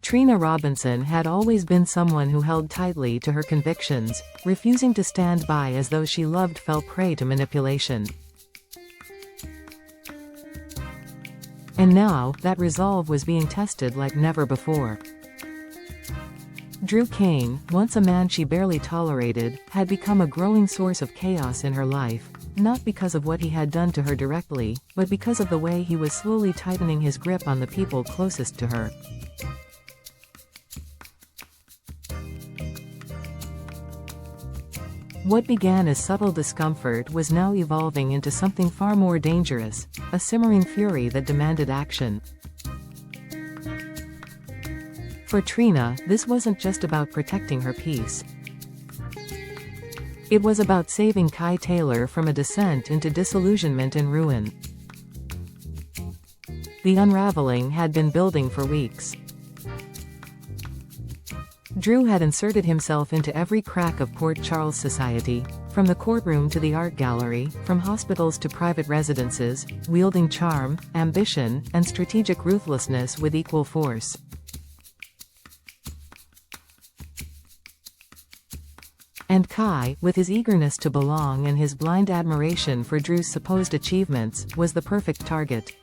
Trina Robinson had always been someone who held tightly to her convictions, refusing to stand by as those she loved fell prey to manipulation. And now, that resolve was being tested like never before. Drew Kane, once a man she barely tolerated, had become a growing source of chaos in her life, not because of what he had done to her directly, but because of the way he was slowly tightening his grip on the people closest to her. What began as subtle discomfort was now evolving into something far more dangerous, a simmering fury that demanded action. For Trina, this wasn't just about protecting her peace. It was about saving Kai Taylor from a descent into disillusionment and ruin. The unraveling had been building for weeks. Drew had inserted himself into every crack of Port Charles society, from the courtroom to the art gallery, from hospitals to private residences, wielding charm, ambition, and strategic ruthlessness with equal force. And Kai, with his eagerness to belong and his blind admiration for Drew's supposed achievements, was the perfect target.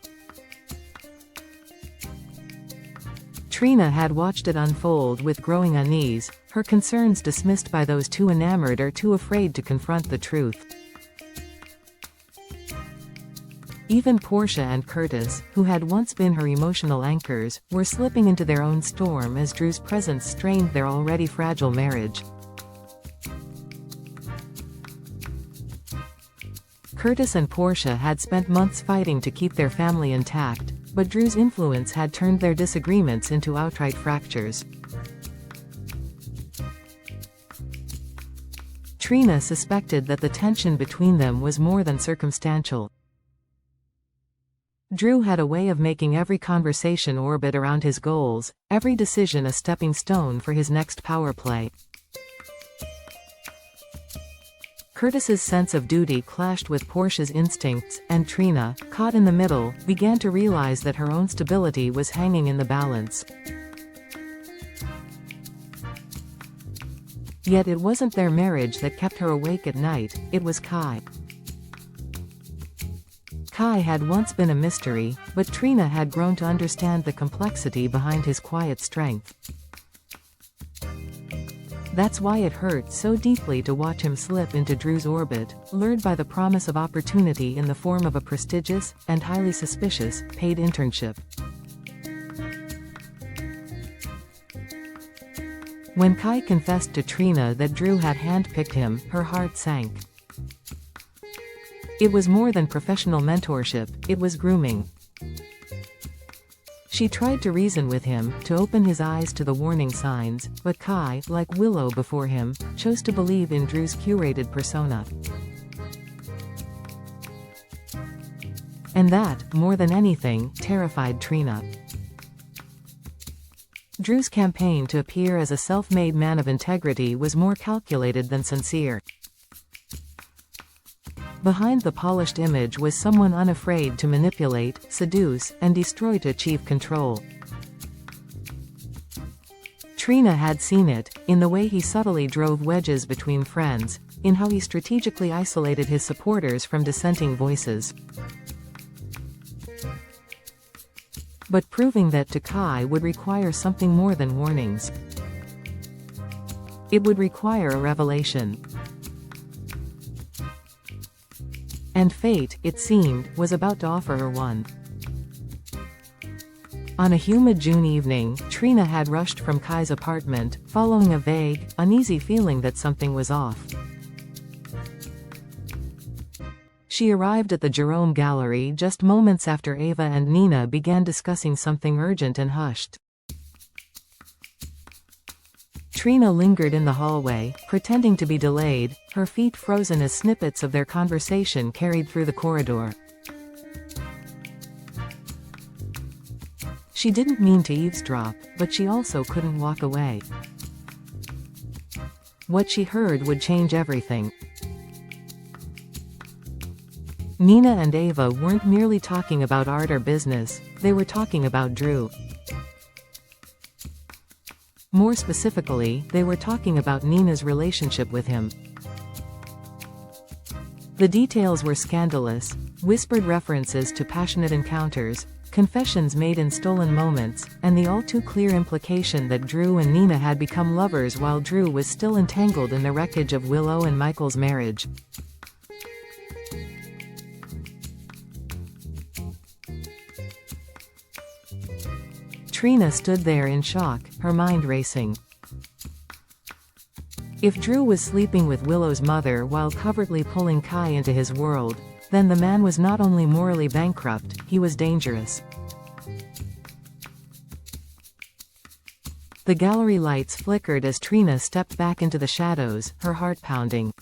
Trina had watched it unfold with growing unease, her concerns dismissed by those too enamored or too afraid to confront the truth. Even Portia and Curtis, who had once been her emotional anchors, were slipping into their own storm as Drew's presence strained their already fragile marriage. Curtis and Portia had spent months fighting to keep their family intact, but Drew's influence had turned their disagreements into outright fractures. Trina suspected that the tension between them was more than circumstantial. Drew had a way of making every conversation orbit around his goals, every decision a stepping stone for his next power play. Curtis's sense of duty clashed with Portia's instincts, and Trina, caught in the middle, began to realize that her own stability was hanging in the balance. Yet it wasn't their marriage that kept her awake at night, it was Kai. Kai had once been a mystery, but Trina had grown to understand the complexity behind his quiet strength. That's why it hurt so deeply to watch him slip into Drew's orbit, lured by the promise of opportunity in the form of a prestigious, and highly suspicious, paid internship. When Kai confessed to Trina that Drew had handpicked him, her heart sank. It was more than professional mentorship, it was grooming. She tried to reason with him, to open his eyes to the warning signs, but Kai, like Willow before him, chose to believe in Drew's curated persona. And that, more than anything, terrified Trina. Drew's campaign to appear as a self-made man of integrity was more calculated than sincere. Behind the polished image was someone unafraid to manipulate, seduce, and destroy to achieve control. Trina had seen it, in the way he subtly drove wedges between friends, in how he strategically isolated his supporters from dissenting voices. But proving that to Kai would require something more than warnings. It would require a revelation. And fate, it seemed, was about to offer her one. On a humid June evening, Trina had rushed from Kai's apartment, following a vague, uneasy feeling that something was off. She arrived at the Jerome Gallery just moments after Ava and Nina began discussing something urgent and hushed. Trina lingered in the hallway, pretending to be delayed, her feet frozen as snippets of their conversation carried through the corridor. She didn't mean to eavesdrop, but she also couldn't walk away. What she heard would change everything. Nina and Ava weren't merely talking about art or business, they were talking about Drew. More specifically, they were talking about Nina's relationship with him. The details were scandalous: whispered references to passionate encounters, confessions made in stolen moments, and the all-too-clear implication that Drew and Nina had become lovers while Drew was still entangled in the wreckage of Willow and Michael's marriage. Trina stood there in shock, her mind racing. If Drew was sleeping with Willow's mother while covertly pulling Kai into his world, then the man was not only morally bankrupt, he was dangerous. The gallery lights flickered as Trina stepped back into the shadows, her heart pounding.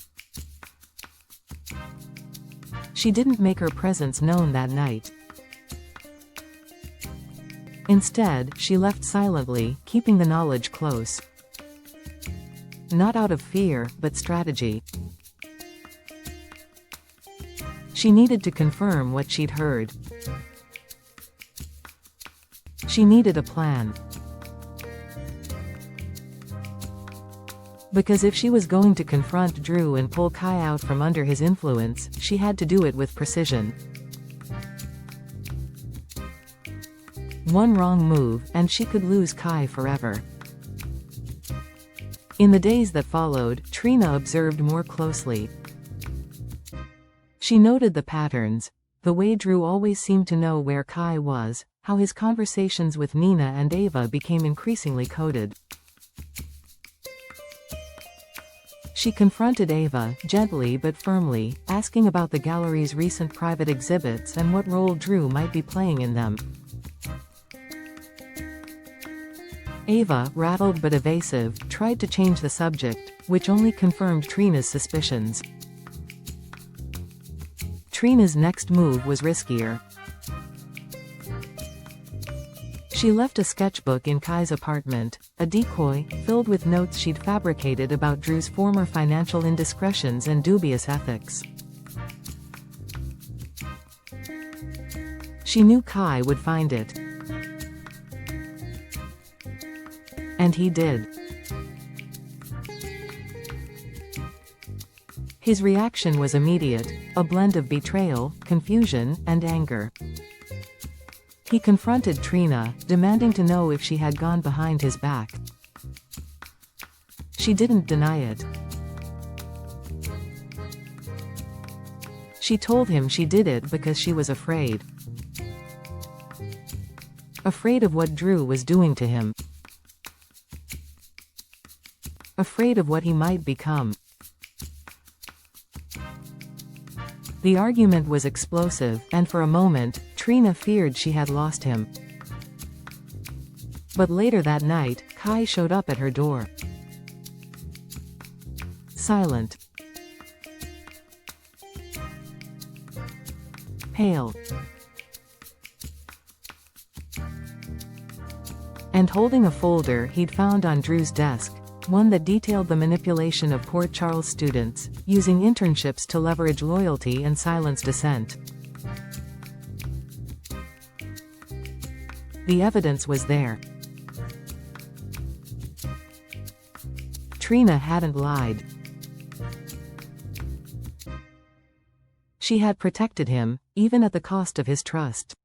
She didn't make her presence known that night. Instead, she left silently, keeping the knowledge close. Not out of fear, but strategy. She needed to confirm what she'd heard. She needed a plan. Because if she was going to confront Drew and pull Kai out from under his influence, she had to do it with precision. One wrong move, and she could lose Kai forever. In the days that followed, Trina observed more closely. She noted the patterns: the way Drew always seemed to know where Kai was, how his conversations with Nina and Ava became increasingly coded. She confronted Ava, gently but firmly, asking about the gallery's recent private exhibits and what role Drew might be playing in them. Ava, rattled but evasive, tried to change the subject, which only confirmed Trina's suspicions. Trina's next move was riskier. She left a sketchbook in Kai's apartment, a decoy, filled with notes she'd fabricated about Drew's former financial indiscretions and dubious ethics. She knew Kai would find it. And he did. His reaction was immediate, a blend of betrayal, confusion, and anger. He confronted Trina, demanding to know if she had gone behind his back. She didn't deny it. She told him she did it because she was afraid. Afraid of what Drew was doing to him. Afraid of what he might become. The argument was explosive, and for a moment, Trina feared she had lost him. But later that night, Kai showed up at her door. Silent. Pale. And holding a folder he'd found on Drew's desk, one that detailed the manipulation of Port Charles students, using internships to leverage loyalty and silence dissent. The evidence was there. Trina hadn't lied. She had protected him, even at the cost of his trust.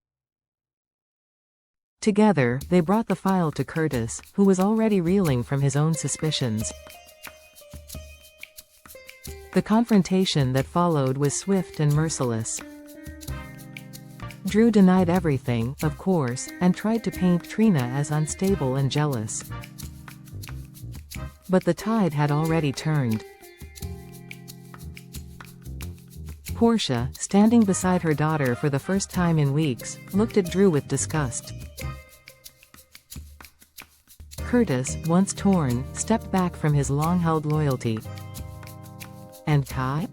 Together, they brought the file to Curtis, who was already reeling from his own suspicions. The confrontation that followed was swift and merciless. Drew denied everything, of course, and tried to paint Trina as unstable and jealous. But the tide had already turned. Portia, standing beside her daughter for the first time in weeks, looked at Drew with disgust. Curtis, once torn, stepped back from his long-held loyalty. And Kai?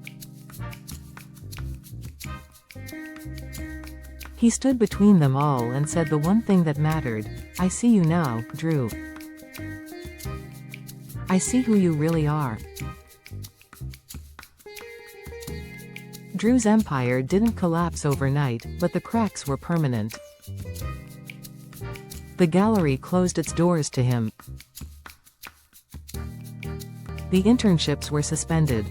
He stood between them all and said the one thing that mattered: "I see you now, Drew. I see who you really are." Drew's empire didn't collapse overnight, but the cracks were permanent. The gallery closed its doors to him. The internships were suspended.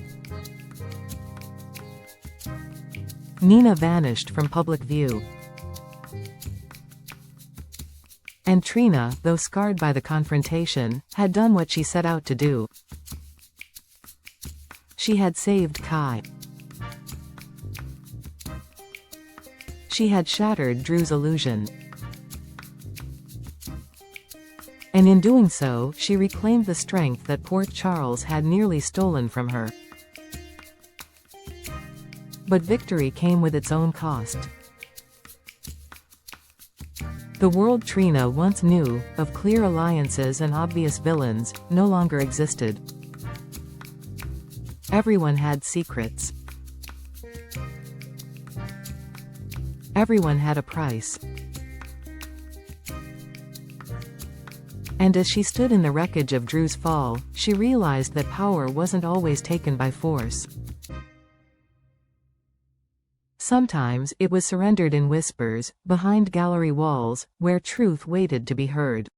Nina vanished from public view. And Trina, though scarred by the confrontation, had done what she set out to do. She had saved Kai. She had shattered Drew's illusion. And in doing so, she reclaimed the strength that Port Charles had nearly stolen from her. But victory came with its own cost. The world Trina once knew, of clear alliances and obvious villains, no longer existed. Everyone had secrets. Everyone had a price. And as she stood in the wreckage of Drew's fall, she realized that power wasn't always taken by force. Sometimes it was surrendered in whispers, behind gallery walls, where truth waited to be heard.